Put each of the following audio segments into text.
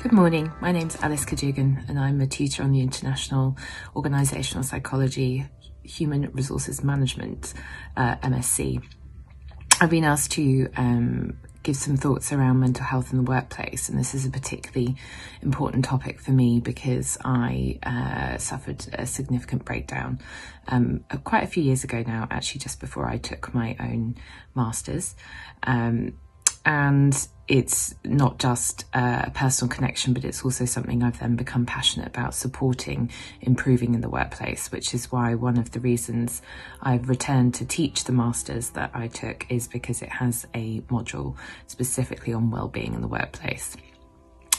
Good morning, my name's Alice Cadwgan and I'm a tutor on the International Organisational Psychology Human Resources Management MSc. I've been asked to give some thoughts around mental health in the workplace, and this is a particularly important topic for me because I suffered a significant breakdown quite a few years ago now, actually just before I took my own master's. And it's not just a personal connection, but it's also something I've then become passionate about supporting, improving in the workplace, which is why one of the reasons I've returned to teach the masters that I took is because it has a module specifically on well-being in the workplace.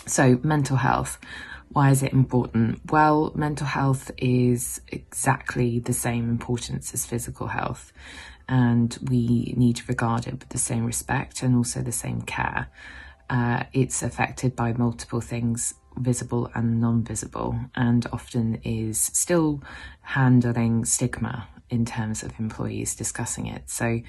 So mental health, why is it important? Well, mental health is exactly the same importance as physical health, and we need to regard it with the same respect and also the same care. It's affected by multiple things, visible and non-visible, and often is still handling stigma in terms of employees discussing it. So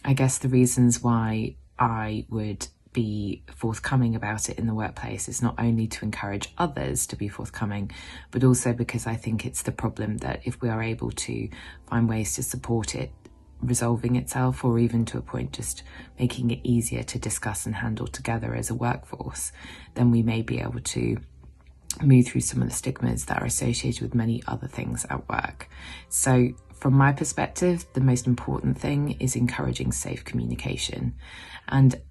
I guess the reasons why I would be forthcoming about it in the workplace is not only to encourage others to be forthcoming, but also because I think it's the problem that if we are able to find ways to support it resolving itself, or even to a point just making it easier to discuss and handle together as a workforce, then we may be able to move through some of the stigmas that are associated with many other things at work. So from my perspective, the most important thing is encouraging safe communication. And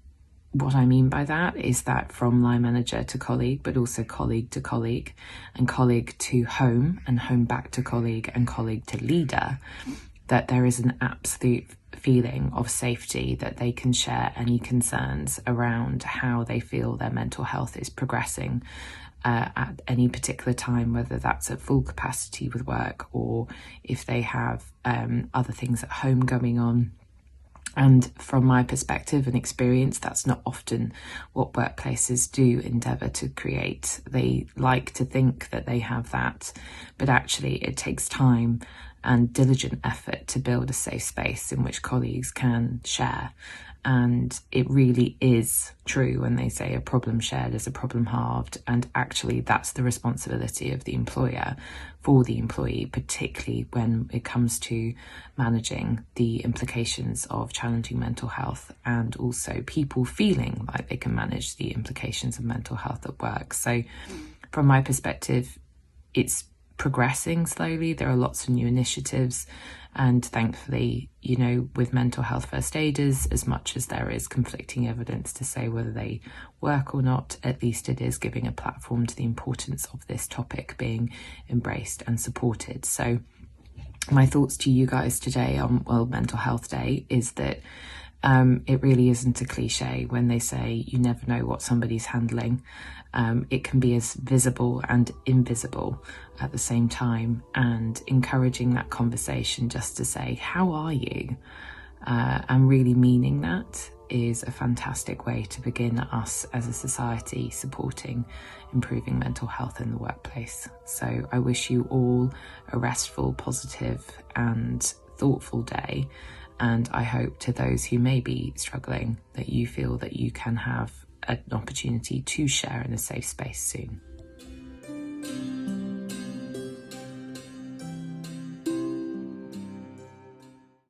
what I mean by that is that from line manager to colleague, but also colleague to colleague, and colleague to home, and home back to colleague, and colleague to leader, that there is an absolute feeling of safety, that they can share any concerns around how they feel their mental health is progressing at any particular time, whether that's at full capacity with work or if they have other things at home going on. And from my perspective and experience, that's not often what workplaces do endeavour to create. They like to think that they have that, but actually it takes time and diligent effort to build a safe space in which colleagues can share. And it really is true when they say a problem shared is a problem halved, and actually that's the responsibility of the employer for the employee, particularly when it comes to managing the implications of challenging mental health, and also people feeling like they can manage the implications of mental health at work. So from my perspective, it's progressing slowly. There are lots of new initiatives, and thankfully, you know, with mental health first aiders, as much as there is conflicting evidence to say whether they work or not, at least it is giving a platform to the importance of this topic being embraced and supported. So my thoughts to you guys today on World Mental Health Day is that it really isn't a cliche when they say you never know what somebody's handling. It can be as visible and invisible at the same time, and encouraging that conversation just to say, how are you? And really meaning that is a fantastic way to begin us as a society supporting improving mental health in the workplace. So I wish you all a restful, positive and thoughtful day. And I hope to those who may be struggling that you feel that you can have an opportunity to share in a safe space soon.